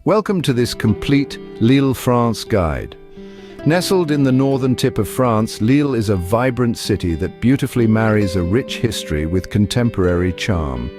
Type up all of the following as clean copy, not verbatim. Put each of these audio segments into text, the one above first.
Welcome to this complete Lille, France guide. Nestled in the northern tip of France, Lille is a vibrant city that beautifully marries a rich history with contemporary charm.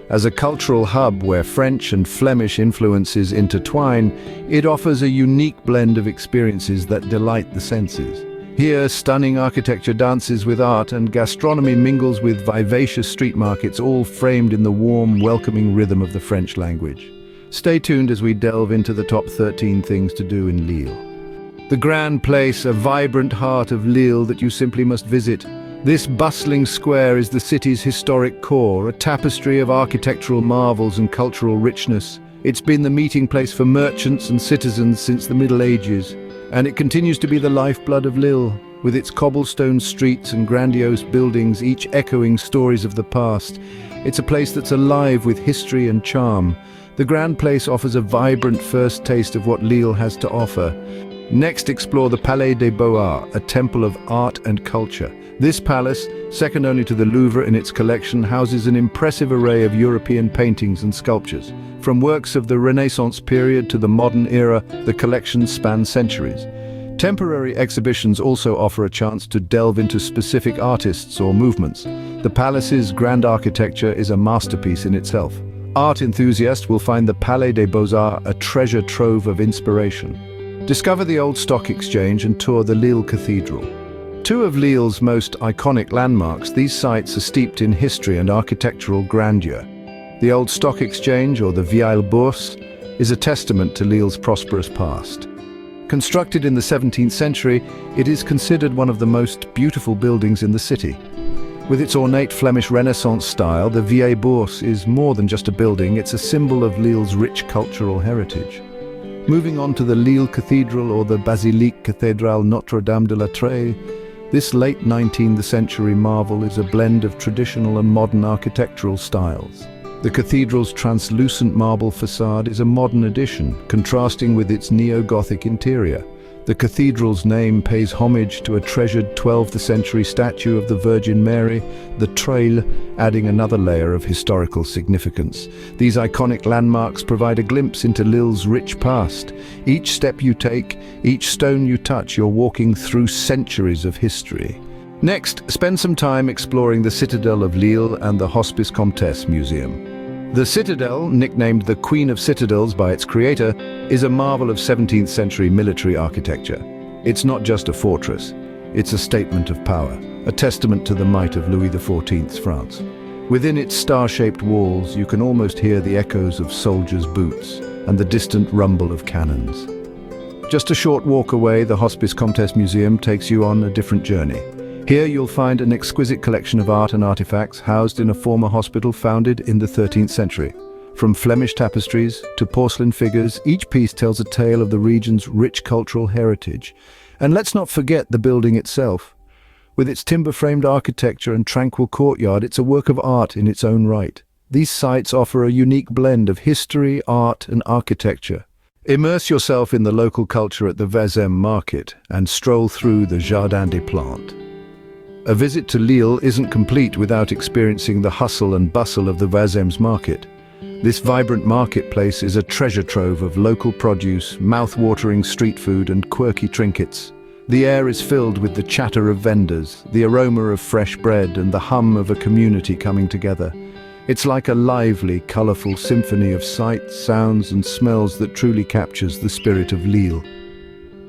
As a cultural hub where French and Flemish influences intertwine, it offers a unique blend of experiences that delight the senses. Here, stunning architecture dances with art and gastronomy mingles with vivacious street markets, all framed in the warm, welcoming rhythm of the French language. Stay tuned as we delve into the top 13 things to do in Lille. The Grand Place, a vibrant heart of Lille that you simply must visit. This bustling square is the city's historic core, a tapestry of architectural marvels and cultural richness. It's been the meeting place for merchants and citizens since the Middle Ages, and it continues to be the lifeblood of Lille, with its cobblestone streets and grandiose buildings, each echoing stories of the past. It's a place that's alive with history and charm. The Grand Place offers a vibrant first taste of what Lille has to offer. Next, explore the Palais des Beaux-Arts, a temple of art and culture. This palace, second only to the Louvre in its collection, houses an impressive array of European paintings and sculptures. From works of the Renaissance period to the modern era, the collections span centuries. Temporary exhibitions also offer a chance to delve into specific artists or movements. The palace's grand architecture is a masterpiece in itself. Art enthusiasts will find the Palais des Beaux-Arts a treasure trove of inspiration. Discover the old stock exchange and tour the Lille Cathedral. Two of Lille's most iconic landmarks, these sites are steeped in history and architectural grandeur. The old stock exchange, or the Vieille Bourse, is a testament to Lille's prosperous past. Constructed in the 17th century, it is considered one of the most beautiful buildings in the city. With its ornate Flemish Renaissance style, the Vieille Bourse is more than just a building, it's a symbol of Lille's rich cultural heritage. Moving on to the Lille Cathedral, or the Basilique Cathédrale Notre-Dame de la Treille, this late 19th century marvel is a blend of traditional and modern architectural styles. The cathedral's translucent marble facade is a modern addition, contrasting with its neo-Gothic interior. The cathedral's name pays homage to a treasured 12th century statue of the Virgin Mary, the Treille, adding another layer of historical significance. These iconic landmarks provide a glimpse into Lille's rich past. Each step you take, each stone you touch, you're walking through centuries of history. Next, spend some time exploring the Citadel of Lille and the Hospice Comtesse Museum. The Citadel, nicknamed the Queen of Citadels by its creator, is a marvel of 17th century military architecture. It's not just a fortress, it's a statement of power, a testament to the might of Louis XIV's France. Within its star-shaped walls, you can almost hear the echoes of soldiers' boots and the distant rumble of cannons. Just a short walk away, the Hospice Comtesse Museum takes you on a different journey. Here you'll find an exquisite collection of art and artifacts housed in a former hospital founded in the 13th century. From Flemish tapestries to porcelain figures, each piece tells a tale of the region's rich cultural heritage. And let's not forget the building itself. With its timber-framed architecture and tranquil courtyard, it's a work of art in its own right. These sites offer a unique blend of history, art, and architecture. Immerse yourself in the local culture at the Wazemmes market and stroll through the Jardin des Plantes. A visit to Lille isn't complete without experiencing the hustle and bustle of the Wazemmes market. This vibrant marketplace is a treasure trove of local produce, mouth-watering street food, and quirky trinkets. The air is filled with the chatter of vendors, the aroma of fresh bread, and the hum of a community coming together. It's like a lively, colorful symphony of sights, sounds, and smells that truly captures the spirit of Lille.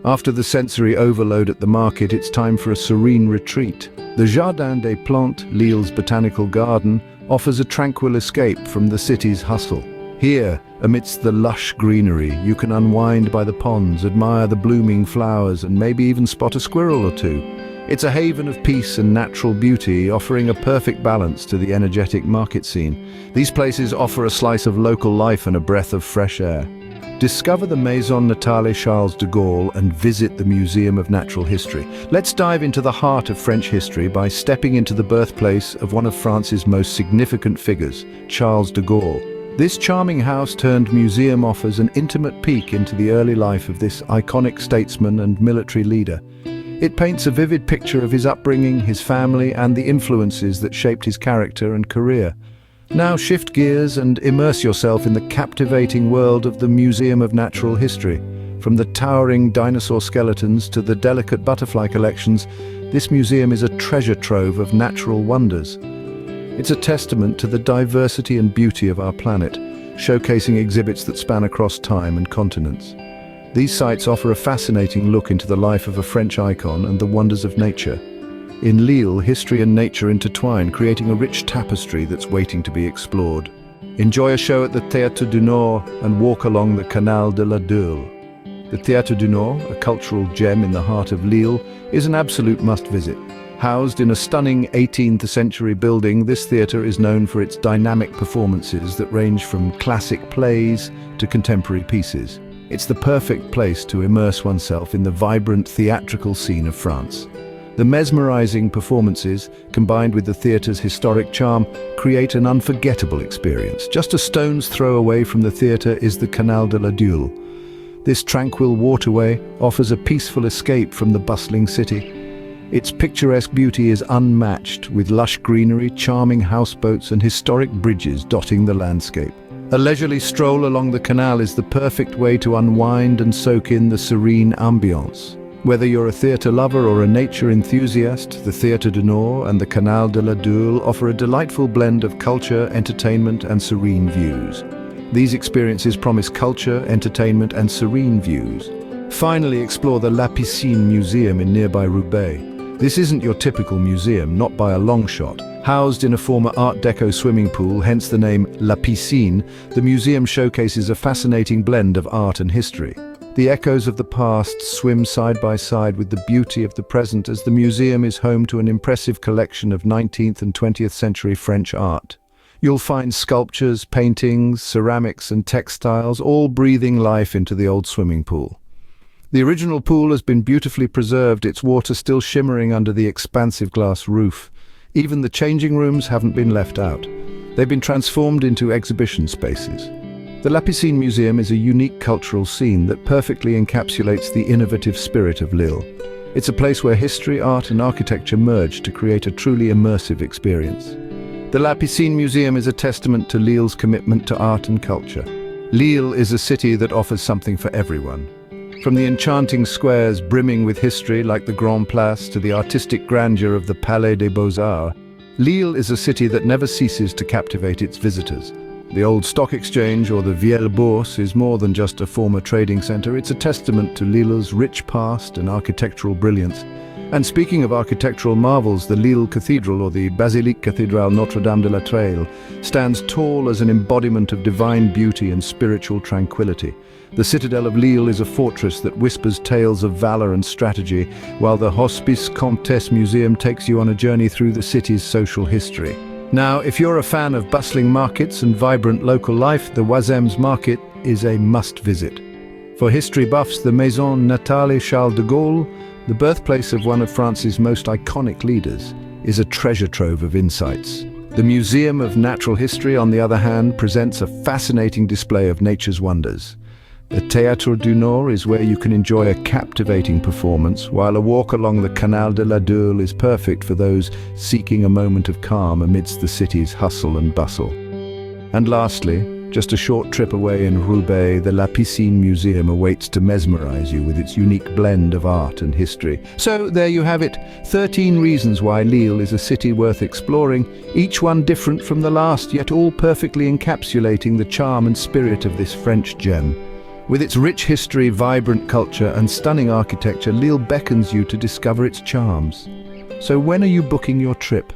After the sensory overload at the market, it's time for a serene retreat. The Jardin des Plantes, Lille's botanical garden, offers a tranquil escape from the city's hustle. Here, amidst the lush greenery, you can unwind by the ponds, admire the blooming flowers, and maybe even spot a squirrel or two. It's a haven of peace and natural beauty, offering a perfect balance to the energetic market scene. These places offer a slice of local life and a breath of fresh air. Discover the Maison Natale Charles de Gaulle and visit the Museum of Natural History. Let's dive into the heart of French history by stepping into the birthplace of one of France's most significant figures, Charles de Gaulle. This charming house-turned-museum offers an intimate peek into the early life of this iconic statesman and military leader. It paints a vivid picture of his upbringing, his family, and the influences that shaped his character and career. Now shift gears and immerse yourself in the captivating world of the Museum of Natural History. From the towering dinosaur skeletons to the delicate butterfly collections, this museum is a treasure trove of natural wonders. It's a testament to the diversity and beauty of our planet, showcasing exhibits that span across time and continents. These sites offer a fascinating look into the life of a French icon and the wonders of nature. In Lille, history and nature intertwine, creating a rich tapestry that's waiting to be explored. Enjoy a show at the Théâtre du Nord and walk along the Canal de la Dule. The Théâtre du Nord, a cultural gem in the heart of Lille, is an absolute must-visit. Housed in a stunning 18th century building, this theatre is known for its dynamic performances that range from classic plays to contemporary pieces. It's the perfect place to immerse oneself in the vibrant theatrical scene of France. The mesmerizing performances, combined with the theatre's historic charm, create an unforgettable experience. Just a stone's throw away from the theatre is the Canal de la Dule. This tranquil waterway offers a peaceful escape from the bustling city. Its picturesque beauty is unmatched, with lush greenery, charming houseboats and historic bridges dotting the landscape. A leisurely stroll along the canal is the perfect way to unwind and soak in the serene ambience. Whether you're a theatre lover or a nature enthusiast, the Théâtre du Nord and the Canal de la Dule offer a delightful blend of culture, entertainment and serene views. These experiences promise culture, entertainment and serene views. Finally, explore the La Piscine Museum in nearby Roubaix. This isn't your typical museum, not by a long shot. Housed in a former Art Deco swimming pool, hence the name La Piscine, the museum showcases a fascinating blend of art and history. The echoes of the past swim side by side with the beauty of the present, as the museum is home to an impressive collection of 19th and 20th century French art. You'll find sculptures, paintings, ceramics and textiles, all breathing life into the old swimming pool. The original pool has been beautifully preserved, its water still shimmering under the expansive glass roof. Even the changing rooms haven't been left out. They've been transformed into exhibition spaces. The La Piscine Museum is a unique cultural scene that perfectly encapsulates the innovative spirit of Lille. It's a place where history, art and architecture merge to create a truly immersive experience. The La Piscine Museum is a testament to Lille's commitment to art and culture. Lille is a city that offers something for everyone. From the enchanting squares brimming with history like the Grand Place to the artistic grandeur of the Palais des Beaux-Arts, Lille is a city that never ceases to captivate its visitors. The old stock exchange, or the Vieille Bourse, is more than just a former trading centre. It's a testament to Lille's rich past and architectural brilliance. And speaking of architectural marvels, the Lille Cathedral, or the Basilique Cathédrale Notre-Dame de la Traille, stands tall as an embodiment of divine beauty and spiritual tranquility. The citadel of Lille is a fortress that whispers tales of valor and strategy, while the Hospice Comtesse Museum takes you on a journey through the city's social history. Now, if you're a fan of bustling markets and vibrant local life, the Wazemmes market is a must-visit. For history buffs, the Maison Natale Charles de Gaulle, the birthplace of one of France's most iconic leaders, is a treasure trove of insights. The Museum of Natural History, on the other hand, presents a fascinating display of nature's wonders. The Théâtre du Nord is where you can enjoy a captivating performance, while a walk along the Canal de la Dule is perfect for those seeking a moment of calm amidst the city's hustle and bustle. And lastly, just a short trip away in Roubaix, the La Piscine Museum awaits to mesmerize you with its unique blend of art and history. So there you have it, 13 reasons why Lille is a city worth exploring, each one different from the last, yet all perfectly encapsulating the charm and spirit of this French gem. With its rich history, vibrant culture and stunning architecture, Lille beckons you to discover its charms. So when are you booking your trip?